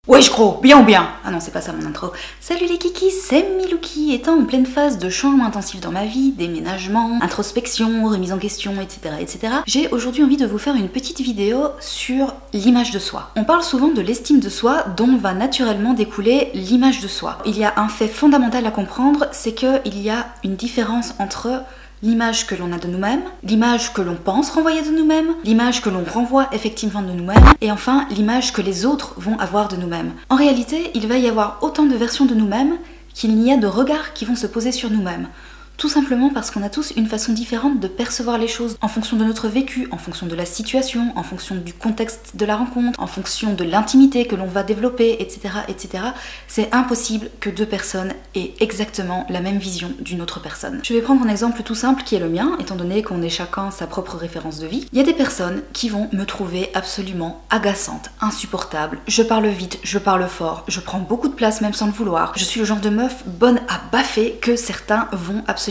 Wesh gros, bien ou bien? Ah non, c'est pas ça mon intro. Salut les kikis, c'est Milouki. Étant en pleine phase de changement intensif dans ma vie, déménagement, introspection, remise en question, etc. J'ai aujourd'hui envie de vous faire une petite vidéo sur l'image de soi. On parle souvent de l'estime de soi dont va naturellement découler l'image de soi. Il y a un fait fondamental à comprendre, c'est qu'il y a une différence entre l'image que l'on a de nous-mêmes, l'image que l'on pense renvoyer de nous-mêmes, l'image que l'on renvoie effectivement de nous-mêmes, et enfin l'image que les autres vont avoir de nous-mêmes. En réalité, il va y avoir autant de versions de nous-mêmes qu'il n'y a de regards qui vont se poser sur nous-mêmes. Tout simplement parce qu'on a tous une façon différente de percevoir les choses en fonction de notre vécu, en fonction de la situation, en fonction du contexte de la rencontre, en fonction de l'intimité que l'on va développer, etc. C'est impossible que deux personnes aient exactement la même vision d'une autre personne. Je vais prendre un exemple tout simple qui est le mien, étant donné qu'on est chacun sa propre référence de vie. Il y a des personnes qui vont me trouver absolument agaçante, insupportable. Je parle vite, je parle fort, je prends beaucoup de place même sans le vouloir. Je suis le genre de meuf bonne à baffer que certains vont absolument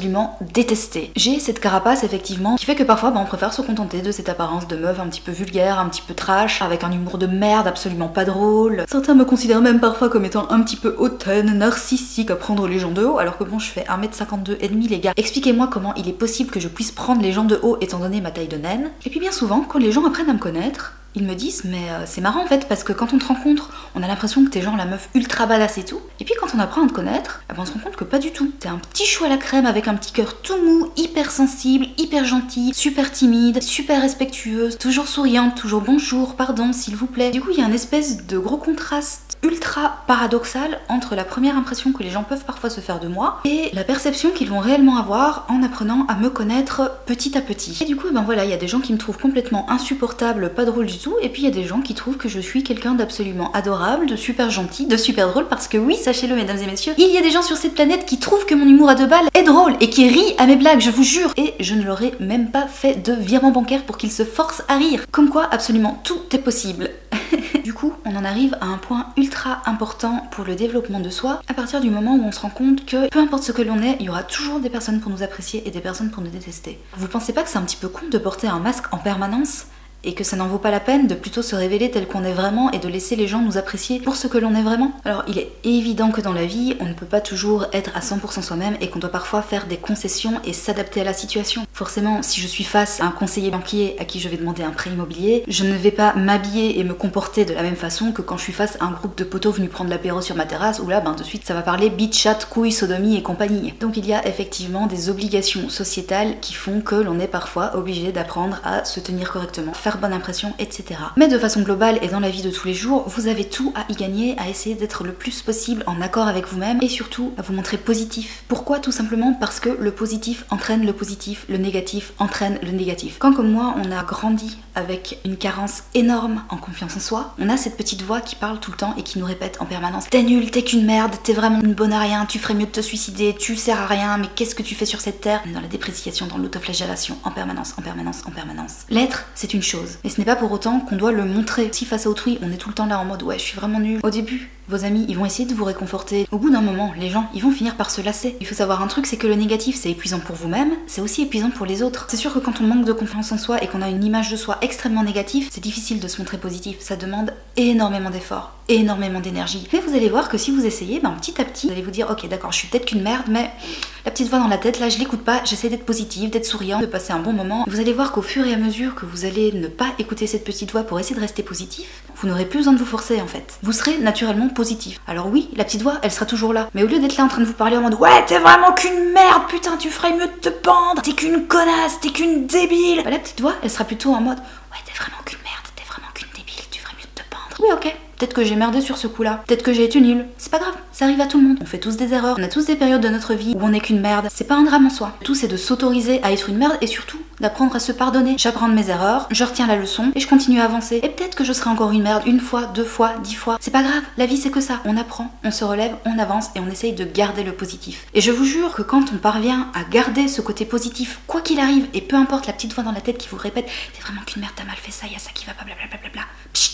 détester. J'ai cette carapace effectivement qui fait que parfois on préfère se contenter de cette apparence de meuf un petit peu vulgaire, un petit peu trash, avec un humour de merde absolument pas drôle. Certains me considèrent même parfois comme étant un petit peu hautaine, narcissique, à prendre les gens de haut, alors que bon, je fais 1m52 et demi les gars. Expliquez-moi comment il est possible que je puisse prendre les gens de haut étant donné ma taille de naine. Et puis bien souvent, quand les gens apprennent à me connaître, ils me disent mais c'est marrant en fait parce que quand on te rencontre, on a l'impression que t'es genre la meuf ultra badass et tout. Et puis quand on apprend à te connaître, on se rend compte que pas du tout. T'es un petit chou à la crème avec un petit cœur tout mou, hyper sensible, hyper gentil, super timide, super respectueuse, toujours souriante, toujours bonjour, pardon, s'il vous plaît. Du coup il y a une espèce de gros contraste ultra paradoxal entre la première impression que les gens peuvent parfois se faire de moi et la perception qu'ils vont réellement avoir en apprenant à me connaître petit à petit. Et du coup voilà, il y a des gens qui me trouvent complètement insupportable, pas drôle du tout. Et puis il y a des gens qui trouvent que je suis quelqu'un d'absolument adorable, de super gentil, de super drôle, parce que oui, sachez-le mesdames et messieurs, il y a des gens sur cette planète qui trouvent que mon humour à deux balles est drôle et qui rient à mes blagues, je vous jure. Et je ne leur ai même pas fait de virement bancaire pour qu'ils se forcent à rire. Comme quoi, absolument tout est possible. Du coup, on en arrive à un point ultra important pour le développement de soi, à partir du moment où on se rend compte que peu importe ce que l'on est, il y aura toujours des personnes pour nous apprécier et des personnes pour nous détester. Vous pensez pas que c'est un petit peu con de porter un masque en permanence ? Et que ça n'en vaut pas la peine de plutôt se révéler tel qu'on est vraiment et de laisser les gens nous apprécier pour ce que l'on est vraiment? Alors il est évident que dans la vie, on ne peut pas toujours être à 100% soi-même et qu'on doit parfois faire des concessions et s'adapter à la situation. Forcément, si je suis face à un conseiller banquier à qui je vais demander un prêt immobilier, je ne vais pas m'habiller et me comporter de la même façon que quand je suis face à un groupe de potos venus prendre l'apéro sur ma terrasse où là, de suite, ça va parler bitch, chat, couilles, sodomie et compagnie. Donc il y a effectivement des obligations sociétales qui font que l'on est parfois obligé d'apprendre à se tenir correctement, faire bonne impression, etc. Mais de façon globale et dans la vie de tous les jours, vous avez tout à y gagner, à essayer d'être le plus possible en accord avec vous-même et surtout à vous montrer positif. Pourquoi? Tout simplement parce que le positif entraîne le positif, le négatif entraîne le négatif. Quand comme moi, on a grandi avec une carence énorme en confiance en soi, on a cette petite voix qui parle tout le temps et qui nous répète en permanence: t'es nul, t'es qu'une merde, t'es vraiment une bonne à rien, tu ferais mieux de te suicider, tu sers à rien, mais qu'est-ce que tu fais sur cette terre? On est dans la dépréciation, dans l'autoflagellation, en permanence. L'être, c'est une chose. Et ce n'est pas pour autant qu'on doit le montrer. Si face à autrui, on est tout le temps là en mode ouais, je suis vraiment nulle. Au début, vos amis, ils vont essayer de vous réconforter. Au bout d'un moment, les gens, ils vont finir par se lasser. Il faut savoir un truc, c'est que le négatif, c'est épuisant pour vous-même, c'est aussi épuisant pour les autres. C'est sûr que quand on manque de confiance en soi et qu'on a une image de soi extrêmement négative, c'est difficile de se montrer positif. Ça demande énormément d'efforts, énormément d'énergie. Mais vous allez voir que si vous essayez, petit à petit, vous allez vous dire ok, d'accord, je suis peut-être qu'une merde, mais la petite voix dans la tête, là, je l'écoute pas, j'essaie d'être positive, d'être souriant, de passer un bon moment. Vous allez voir qu'au fur et à mesure que vous allez ne pas écouter cette petite voix pour essayer de rester positif, vous n'aurez plus besoin de vous forcer en fait. Vous serez naturellement positif. Alors oui, la petite voix, elle sera toujours là. Mais au lieu d'être là en train de vous parler en mode ouais, t'es vraiment qu'une merde, putain, tu ferais mieux de te pendre, t'es qu'une connasse, t'es qu'une débile. La petite voix, elle sera plutôt en mode ouais, t'es vraiment qu'une merde, t'es vraiment qu'une débile, tu ferais mieux de te pendre. Oui, ok. Peut-être que j'ai merdé sur ce coup-là, peut-être que j'ai été nulle. C'est pas grave, ça arrive à tout le monde. On fait tous des erreurs, on a tous des périodes de notre vie où on n'est qu'une merde. C'est pas un drame en soi. Tout c'est de s'autoriser à être une merde et surtout d'apprendre à se pardonner. J'apprends de mes erreurs, je retiens la leçon et je continue à avancer. Et peut-être que je serai encore une merde une fois, 2 fois, 10 fois. C'est pas grave, la vie c'est que ça. On apprend, on se relève, on avance et on essaye de garder le positif. Et je vous jure que quand on parvient à garder ce côté positif, quoi qu'il arrive, et peu importe la petite voix dans la tête qui vous répète t'es vraiment qu'une merde, t'as mal fait ça, y a ça qui va pas, blablabla.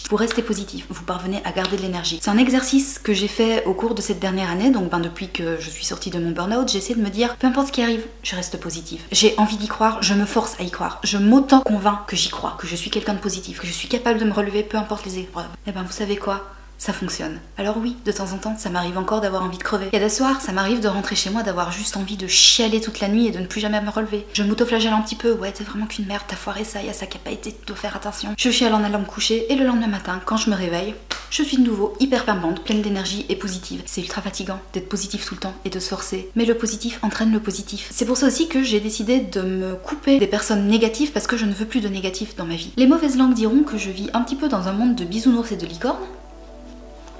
Vous restez positif, vous parvenez à garder de l'énergie. C'est un exercice que j'ai fait au cours de cette dernière année, donc depuis que je suis sortie de mon burn-out, j'essaie de me dire, peu importe ce qui arrive, je reste positive. J'ai envie d'y croire, je me force à y croire. Je m'auto-convainc que j'y crois, que je suis quelqu'un de positif, que je suis capable de me relever, peu importe les épreuves. Et vous savez quoi ? ça fonctionne. Alors oui, de temps en temps, ça m'arrive encore d'avoir envie de crever. Il y a des soirs, ça m'arrive de rentrer chez moi, d'avoir juste envie de chialer toute la nuit et de ne plus jamais me relever. Je m'autoflagelle un petit peu, ouais, t'es vraiment qu'une merde, t'as foiré ça, y a ça qui a pas été, tu dois faire attention. Je chiale en allant me coucher et le lendemain matin, quand je me réveille, je suis de nouveau hyper pimpante, pleine d'énergie et positive. C'est ultra fatigant d'être positif tout le temps et de se forcer. Mais le positif entraîne le positif. C'est pour ça aussi que j'ai décidé de me couper des personnes négatives parce que je ne veux plus de négatifs dans ma vie. Les mauvaises langues diront que je vis un petit peu dans un monde de bisounours et de licornes.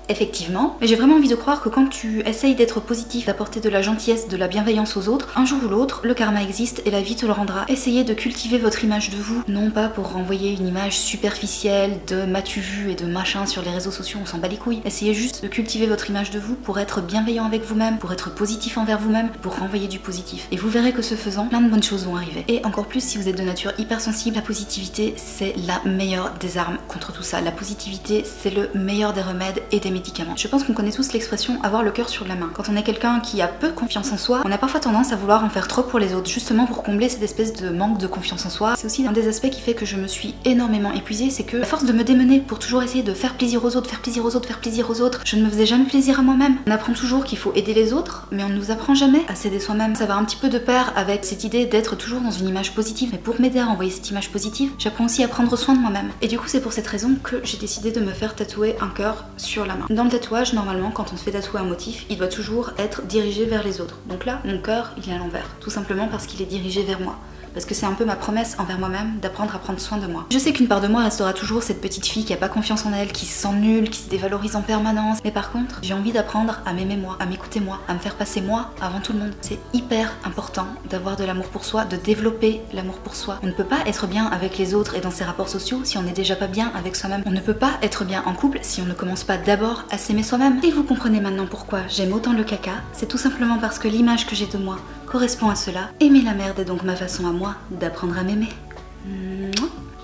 Effectivement, mais j'ai vraiment envie de croire que quand tu essayes d'être positif, d'apporter de la gentillesse, de la bienveillance aux autres, un jour ou l'autre, le karma existe et la vie te le rendra. Essayez de cultiver votre image de vous, non pas pour renvoyer une image superficielle de m'as-tu vu et de machin sur les réseaux sociaux, on s'en bat les couilles. Essayez juste de cultiver votre image de vous pour être bienveillant avec vous-même, pour être positif envers vous-même, pour renvoyer du positif. Et vous verrez que ce faisant, plein de bonnes choses vont arriver. Et encore plus si vous êtes de nature hypersensible, la positivité c'est la meilleure des armes contre tout ça. La positivité c'est le meilleur des remèdes et des médicaments. Je pense qu'on connaît tous l'expression avoir le cœur sur la main. Quand on est quelqu'un qui a peu confiance en soi, on a parfois tendance à vouloir en faire trop pour les autres, justement pour combler cette espèce de manque de confiance en soi. C'est aussi un des aspects qui fait que je me suis énormément épuisée, c'est que à force de me démener pour toujours essayer de faire plaisir aux autres, faire plaisir aux autres, faire plaisir aux autres, je ne me faisais jamais plaisir à moi-même. On apprend toujours qu'il faut aider les autres, mais on ne nous apprend jamais à s'aider soi-même. Ça va un petit peu de pair avec cette idée d'être toujours dans une image positive, mais pour m'aider à envoyer cette image positive, j'apprends aussi à prendre soin de moi-même. Et du coup, c'est pour cette raison que j'ai décidé de me faire tatouer un cœur sur la main. Dans le tatouage, normalement, quand on se fait tatouer un motif, il doit toujours être dirigé vers les autres. Donc là, mon cœur, il est à l'envers, tout simplement parce qu'il est dirigé vers moi. Parce que c'est un peu ma promesse envers moi-même d'apprendre à prendre soin de moi. Je sais qu'une part de moi restera toujours cette petite fille qui a pas confiance en elle, qui se sent nulle, qui se dévalorise en permanence. Mais par contre, j'ai envie d'apprendre à m'aimer moi, à m'écouter moi, à me faire passer moi avant tout le monde. C'est hyper important d'avoir de l'amour pour soi, de développer l'amour pour soi. On ne peut pas être bien avec les autres et dans ses rapports sociaux si on n'est déjà pas bien avec soi-même. On ne peut pas être bien en couple si on ne commence pas d'abord à s'aimer soi-même. Et vous comprenez maintenant pourquoi j'aime autant le caca. C'est tout simplement parce que l'image que j'ai de moi correspond à cela. Aimer la merde est donc ma façon à moi d'apprendre à m'aimer.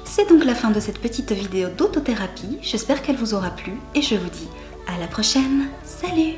C'est donc la fin de cette petite vidéo d'autothérapie. J'espère qu'elle vous aura plu et je vous dis à la prochaine. Salut!